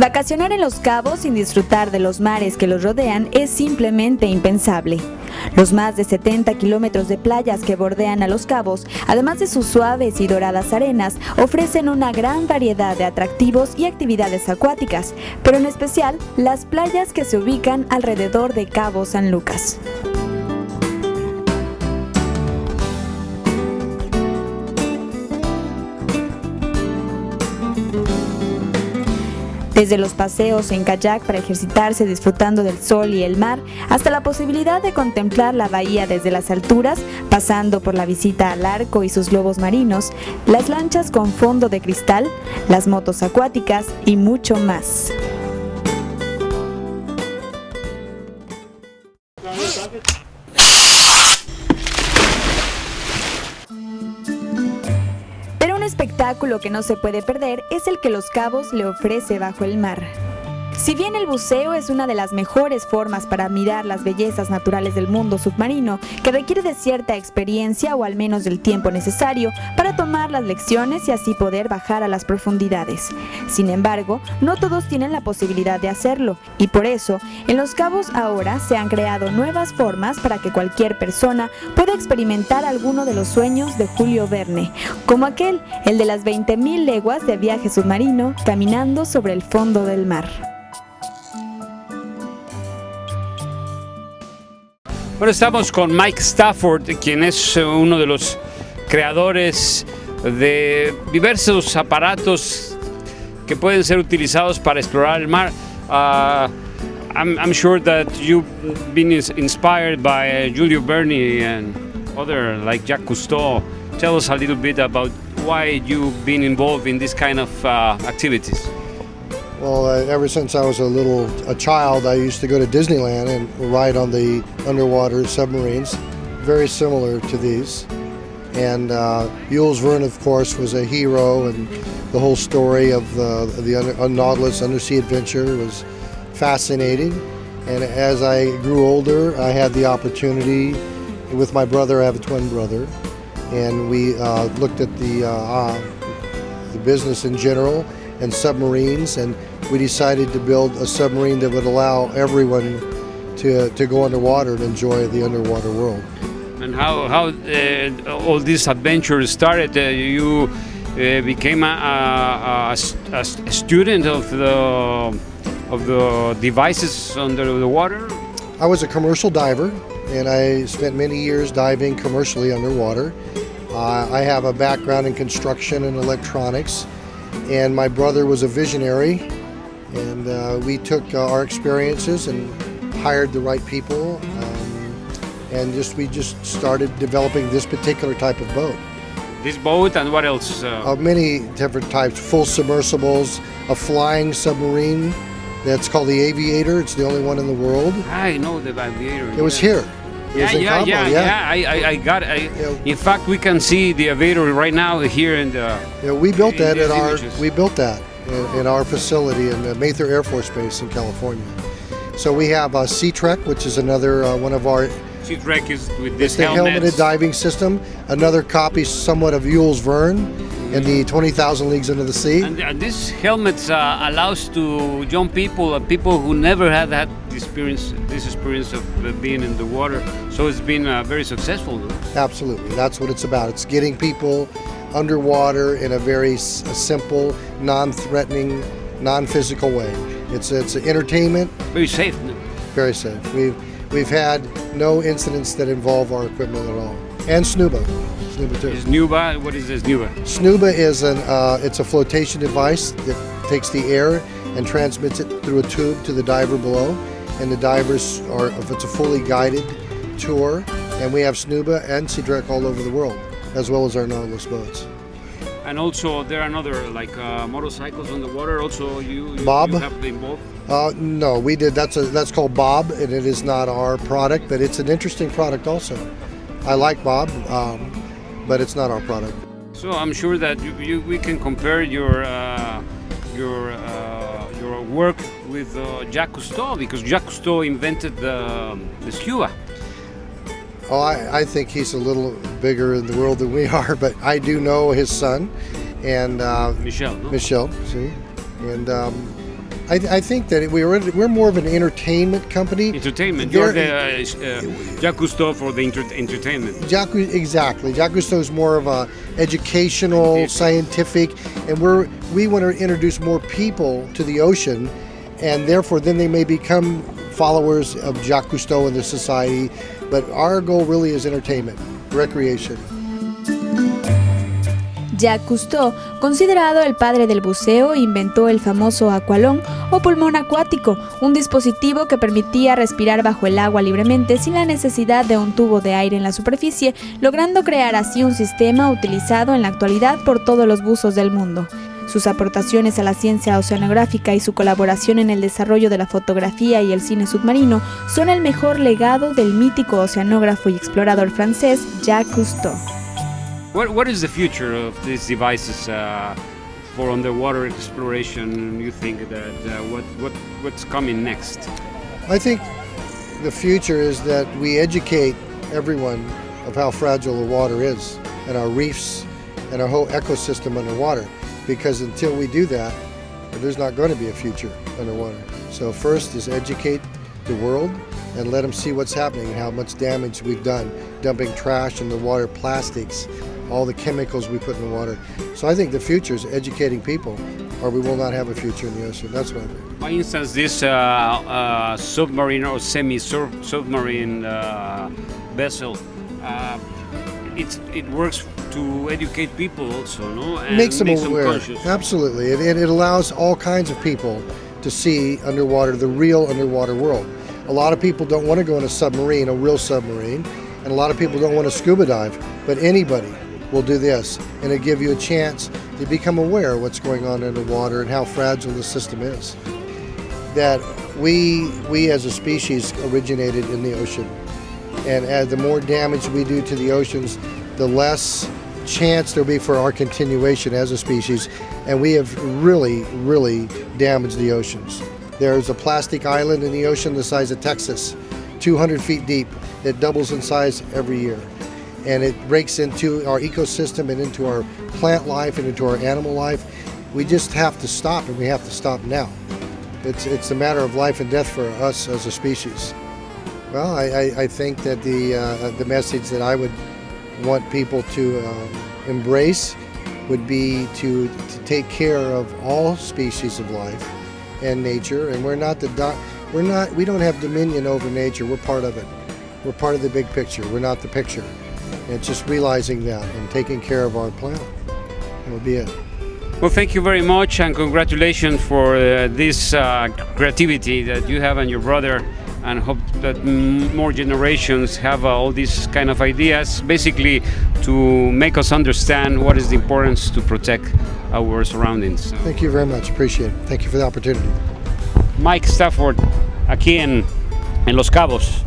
Vacacionar en Los Cabos sin disfrutar de los mares que los rodean es simplemente impensable. Los más de 70 kilómetros de playas que bordean a Los Cabos, además de sus suaves y doradas arenas, ofrecen una gran variedad de atractivos y actividades acuáticas, pero en especial las playas que se ubican alrededor de Cabo San Lucas. Desde los paseos en kayak para ejercitarse disfrutando del sol y el mar, hasta la posibilidad de contemplar la bahía desde las alturas, pasando por la visita al arco y sus lobos marinos, las lanchas con fondo de cristal, las motos acuáticas y mucho más. Espectáculo que no se puede perder es el que Los Cabos le ofrece bajo el mar. Si bien el buceo es una de las mejores formas para admirar las bellezas naturales del mundo submarino, que requiere de cierta experiencia o al menos del tiempo necesario para tomar las lecciones y así poder bajar a las profundidades. Sin embargo, no todos tienen la posibilidad de hacerlo, y por eso, en Los Cabos ahora se han creado nuevas formas para que cualquier persona pueda experimentar alguno de los sueños de Julio Verne, como aquel, el de las 20.000 leguas de viaje submarino caminando sobre el fondo del mar. Bueno, estamos con Mike Stafford, quien es uno de los creadores de diversos aparatos que pueden ser utilizados para explorar el mar. I'm sure that you've been inspired by Julio Verne and other like Jacques Cousteau. Tell us a little bit about why you've been involved in this kind of activities. Well, ever since I was a child, I used to go to Disneyland and ride on the underwater submarines, very similar to these. And Jules Verne, of course, was a hero, and the whole story of the Nautilus undersea adventure was fascinating. And as I grew older, I had the opportunity, with my brother, I have a twin brother, and we looked at the business in general and submarines, and we decided to build a submarine that would allow everyone to go underwater and enjoy the underwater world. And how all these adventures started? You became a student of the devices under the water? I was a commercial diver, and I spent many years diving commercially underwater. I have a background in construction and electronics, and my brother was a visionary, and we took our experiences and hired the right people, and we just started developing this particular type of boat. This boat, and what else? Many different types, full submersibles, a flying submarine that's called the Aviator. It's the only one in the world. I know the Aviator. It was here. I got it. In fact, we can see the Aviator right now here in the. Yeah, we built that in our facility in Mather Air Force Base in California. So we have a Sea Trek, which is another one of our. Sea Trek is with this helmeted diving system. Another copy, somewhat of Jules Verne, in the 20,000 Leagues Under the Sea. And this helmet allows to young people who never had that experience of being in the water. So it's been very successful. Absolutely, that's what it's about. It's getting people underwater in a very simple, non-threatening, non-physical way. It's entertainment. Very safe. Very safe. We've had no incidents that involve our equipment at all. And SNUBA. SNUBA too. SNUBA? What is this SNUBA? SNUBA is it's a flotation device that takes the air and transmits it through a tube to the diver below. And the divers if it's a fully guided tour, and we have SNUBA and Sea Trek all over the world, as well as our Nautilus boats. And also there are another like motorcycles on the water. Also, you Bob? You have been involved? No, we did. That's called Bob, and it is not our product, but it's an interesting product also. I like Bob, but it's not our product. So I'm sure that we can compare your work with Jacques Cousteau, because Jacques Cousteau invented the scuba. Oh, I think he's a little bigger in the world than we are, but I do know his son, and Michel, no? Michel, see, and I think that we're more of an entertainment company. Entertainment. You're the Jacques Cousteau for the entertainment. Exactly. Jacques Cousteau is more of a educational, scientific, and we want to introduce more people to the ocean, and therefore then they may become followers of Jacques Cousteau in the society. But our goal really is entertainment, recreation. Jacques Cousteau, considerado el padre del buceo, inventó el famoso aqualón o pulmón acuático, un dispositivo que permitía respirar bajo el agua libremente sin la necesidad de un tubo de aire en la superficie, logrando crear así un sistema utilizado en la actualidad por todos los buzos del mundo. Sus aportaciones a la ciencia oceanográfica y su colaboración en el desarrollo de la fotografía y el cine submarino son el mejor legado del mítico oceanógrafo y explorador francés Jacques Cousteau. What is the future of these devices for underwater exploration? You think that what's coming next? I think the future is that we educate everyone of how fragile the water is and our reefs and our whole ecosystem underwater. Because until we do that, there's not going to be a future underwater. So first is educate the world and let them see what's happening and how much damage we've done, dumping trash in the water, plastics, all the chemicals we put in the water. So I think the future is educating people, or we will not have a future in the ocean. That's what I think. For instance, this submarine or semi-submarine vessel, it works to educate people also, no? And makes them aware. Conscious. Absolutely. It allows all kinds of people to see underwater, the real underwater world. A lot of people don't want to go in a submarine, a real submarine, and a lot of people don't want to scuba dive, but anybody will do this, and it'll give you a chance to become aware of what's going on underwater and how fragile the system is. That we as a species originated in the ocean, and as the more damage we do to the oceans, the less chance there'll be for our continuation as a species, and we have really, really damaged the oceans. There's a plastic island in the ocean the size of Texas, 200 feet deep, that doubles in size every year. And it breaks into our ecosystem and into our plant life and into our animal life. We just have to stop, and we have to stop now. It's a matter of life and death for us as a species. Well, I think that the message that I would want people to embrace would be to take care of all species of life and nature. And we don't have dominion over nature. We're part of it. We're part of the big picture. We're not the picture. And it's just realizing that and taking care of our planet. That would be it. Well, thank you very much, and congratulations for this creativity that you have and your brother, and hope that more generations have all these kind of ideas, basically to make us understand what is the importance to protect our surroundings. So. Thank you very much. Appreciate it. Thank you for the opportunity. Mike Stafford, aquí en Los Cabos.